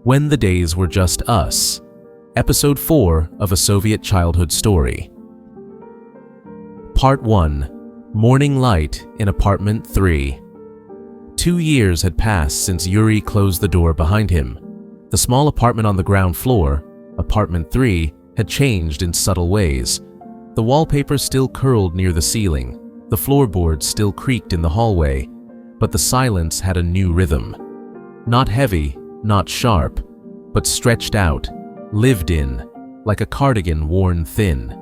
When the Days Were Just Us, Episode 4 of A Soviet Childhood Story. Part 1. Morning Light in Apartment 3. 2 years had passed since Yuriy closed the door behind him. The small apartment on the ground floor, Apartment 3, had changed in subtle ways. The wallpaper still curled near the ceiling, the floorboards still creaked in the hallway, but the silence had a new rhythm. Not heavy, not sharp, but stretched out, lived in, like a cardigan worn thin.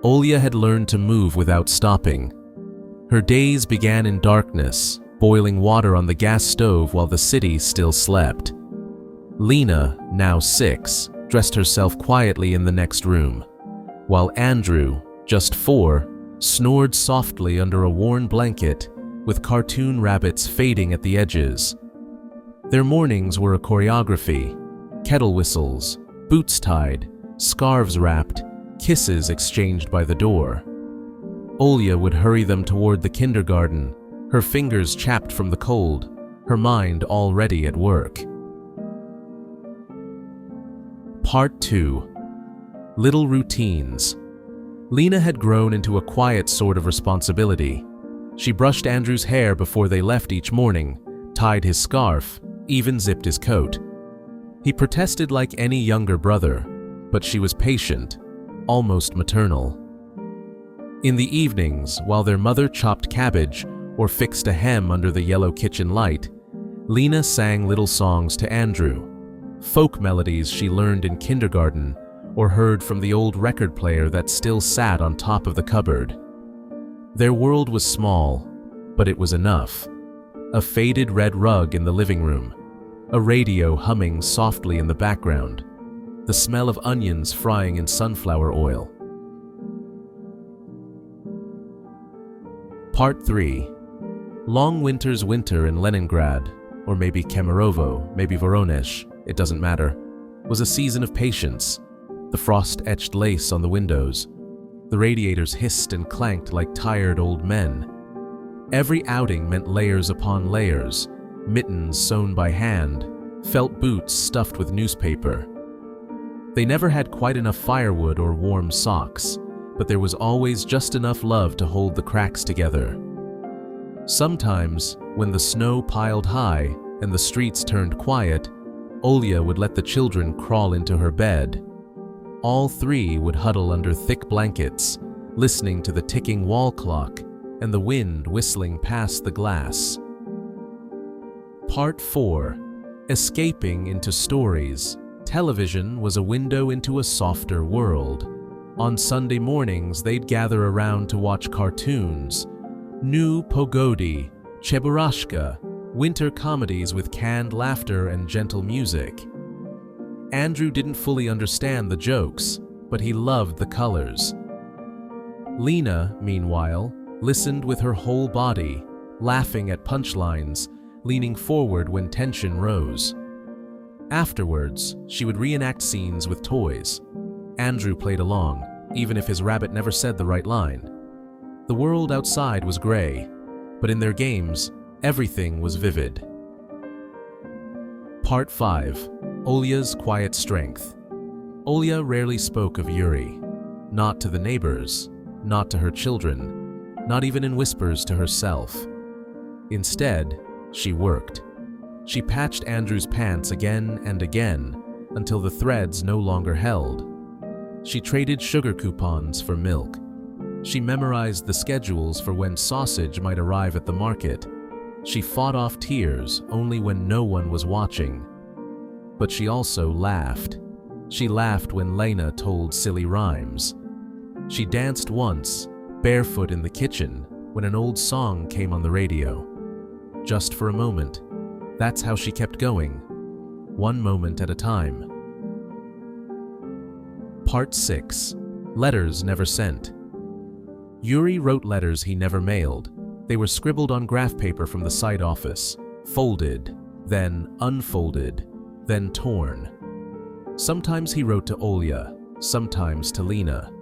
Olya had learned to move without stopping. Her days began in darkness, boiling water on the gas stove while the city still slept. Lena, now 6, dressed herself quietly in the next room, while Andrew, just 4, snored softly under a worn blanket with cartoon rabbits fading at the edges. Their mornings were a choreography: kettle whistles, boots tied, scarves wrapped, kisses exchanged by the door. Olya would hurry them toward the kindergarten, her fingers chapped from the cold, her mind already at work. Part 2. Little Routines. Lena had grown into a quiet sort of responsibility. She brushed Andrew's hair before they left each morning, tied his scarf, even zipped his coat. He protested like any younger brother, but she was patient, almost maternal. In the evenings, while their mother chopped cabbage or fixed a hem under the yellow kitchen light, Lena sang little songs to Andrew, folk melodies she learned in kindergarten or heard from the old record player that still sat on top of the cupboard. Their world was small, but it was enough. A faded red rug in the living room, a radio humming softly in the background, the smell of onions frying in sunflower oil. Part 3. Long winter's winter in Leningrad, or maybe Kemerovo, maybe Voronezh, it doesn't matter, was a season of patience. The frost-etched lace on the windows. The radiators hissed and clanked like tired old men. Every outing meant layers upon layers, mittens sewn by hand, felt boots stuffed with newspaper. They never had quite enough firewood or warm socks, but there was always just enough love to hold the cracks together. Sometimes, when the snow piled high and the streets turned quiet, Olya would let the children crawl into her bed. All 3 would huddle under thick blankets, listening to the ticking wall clock and the wind whistling past the glass. Part 4. Escaping into stories. Television was a window into a softer world. On Sunday mornings, they'd gather around to watch cartoons. New Pogodi, Cheburashka, winter comedies with canned laughter and gentle music. Andrew didn't fully understand the jokes, but he loved the colors. Lena, meanwhile, listened with her whole body, laughing at punchlines, leaning forward when tension rose. Afterwards, she would reenact scenes with toys. Andrew played along, even if his rabbit never said the right line. The world outside was gray, but in their games, everything was vivid. Part 5. Olya's quiet strength. Olya rarely spoke of Yuriy. Not to the neighbors, not to her children, not even in whispers to herself. Instead, she worked. She patched Andrew's pants again and again until the threads no longer held. She traded sugar coupons for milk. She memorized the schedules for when sausage might arrive at the market. She fought off tears only when no one was watching. But she also laughed. She laughed when Lena told silly rhymes. She danced once, barefoot in the kitchen, when an old song came on the radio. Just for a moment. That's how she kept going, one moment at a time. Part 6. Letters never sent. Yuriy wrote letters he never mailed. They were scribbled on graph paper from the site office, folded, then unfolded, then torn. Sometimes he wrote to Olya, sometimes to Lena.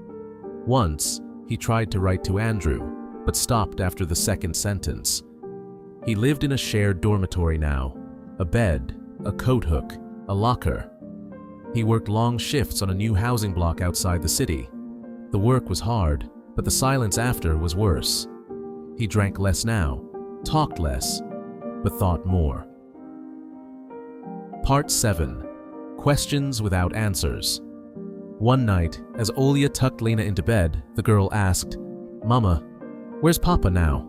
Once, he tried to write to Andrew, but stopped after the second sentence. He lived in a shared dormitory now, a bed, a coat hook, a locker. He worked long shifts on a new housing block outside the city. The work was hard, but the silence after was worse. He drank less now, talked less, but thought more. Part 7. Questions without answers. One night, as Olya tucked Lena into bed, the girl asked, "Mama, where's Papa now?"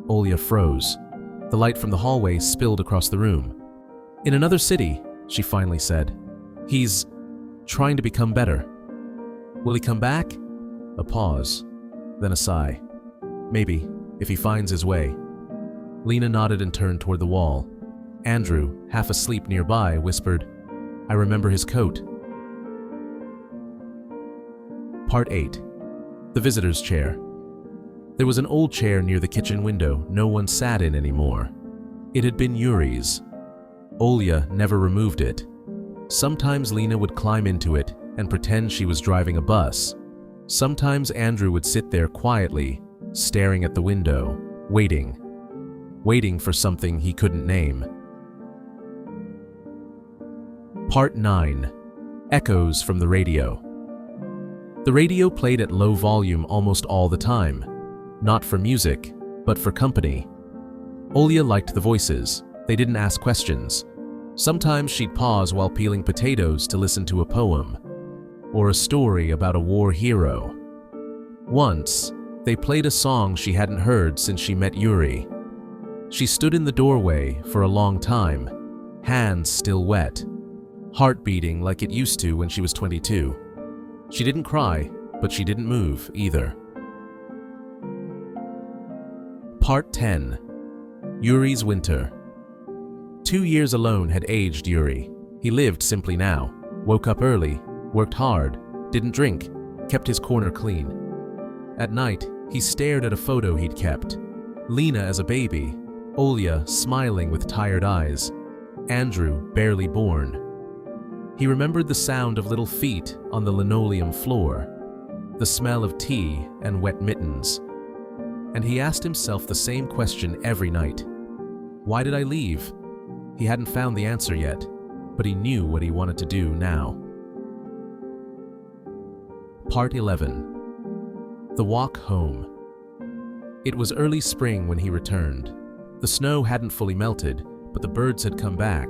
Olya froze. The light from the hallway spilled across the room. "In another city," she finally said. "He's trying to become better." "Will he come back?" A pause, then a sigh. "Maybe, if he finds his way." Lena nodded and turned toward the wall. Andrew, half asleep nearby, whispered, "I remember his coat." Part 8. The visitor's chair. There was an old chair near the kitchen window no one sat in anymore. It had been Yuriy's. Olya never removed it. Sometimes Lena would climb into it and pretend she was driving a bus. Sometimes Andrew would sit there quietly, staring at the window, waiting for something he couldn't name. Part 9. Echoes from the radio. The radio played at low volume almost all the time, not for music, but for company. Olya liked the voices. They didn't ask questions. Sometimes she'd pause while peeling potatoes to listen to a poem, or a story about a war hero. Once, they played a song she hadn't heard since she met Yuriy. She stood in the doorway for a long time, hands still wet, heart beating like it used to when she was 22. She didn't cry, but she didn't move either. Part 10. Yuriy's winter. 2 years alone had aged Yuriy. He lived simply now, woke up early, worked hard, didn't drink, kept his corner clean. At night, he stared at a photo he'd kept. Lena as a baby, Olya smiling with tired eyes, Andrew barely born. He remembered the sound of little feet on the linoleum floor, the smell of tea and wet mittens. And he asked himself the same question every night. Why did I leave? He hadn't found the answer yet, but he knew what he wanted to do now. Part 11. The walk home. It was early spring when he returned. The snow hadn't fully melted, but the birds had come back.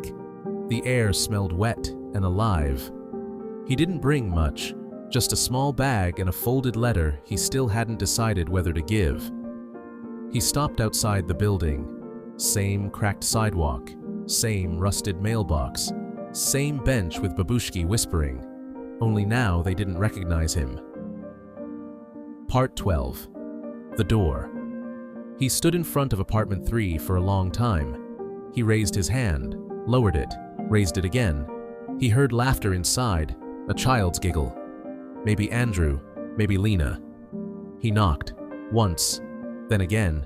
The air smelled wet and alive. He didn't bring much, just a small bag and a folded letter he still hadn't decided whether to give. He stopped outside the building. Same cracked sidewalk, same rusted mailbox, same bench with babushki whispering, only now they didn't recognize him. Part 12. The door. He stood in front of apartment 3 for a long time. He raised his hand, lowered it, raised it again. He heard laughter inside, a child's giggle. Maybe Andrew, maybe Lena. He knocked, once, then again.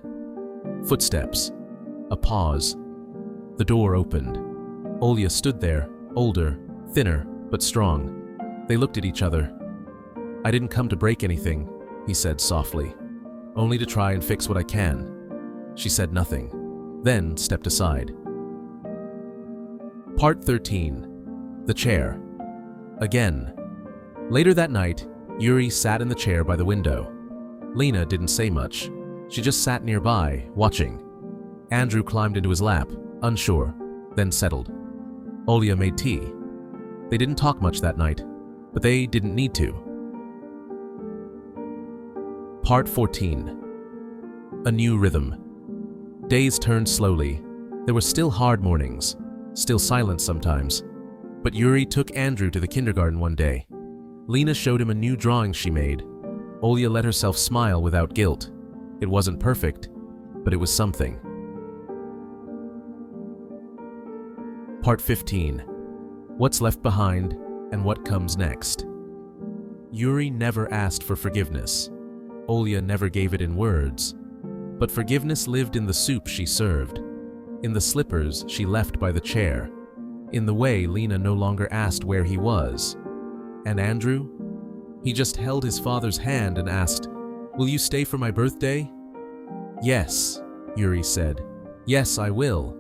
Footsteps. A pause. The door opened. Olya stood there, older, thinner, but strong. They looked at each other. "I didn't come to break anything," he said softly. "Only to try and fix what I can." She said nothing, then stepped aside. Part 13. The chair. Again. Later that night, Yuriy sat in the chair by the window. Lena didn't say much. She just sat nearby, watching. Andrew climbed into his lap, unsure, then settled. Olya made tea. They didn't talk much that night, but they didn't need to. Part 14. A new rhythm. Days turned slowly. There were still hard mornings, still silence sometimes. But Yuriy took Andrew to the kindergarten one day. Lena showed him a new drawing she made. Olya let herself smile without guilt. It wasn't perfect, but it was something. Part 15. What's left behind and what comes next. Yuriy never asked for forgiveness. Olya never gave it in words. But forgiveness lived in the soup she served, in the slippers she left by the chair, in the way Lena no longer asked where he was. And Andrew? He just held his father's hand and asked, "Will you stay for my birthday?" "Yes," Yuriy said. "Yes, I will."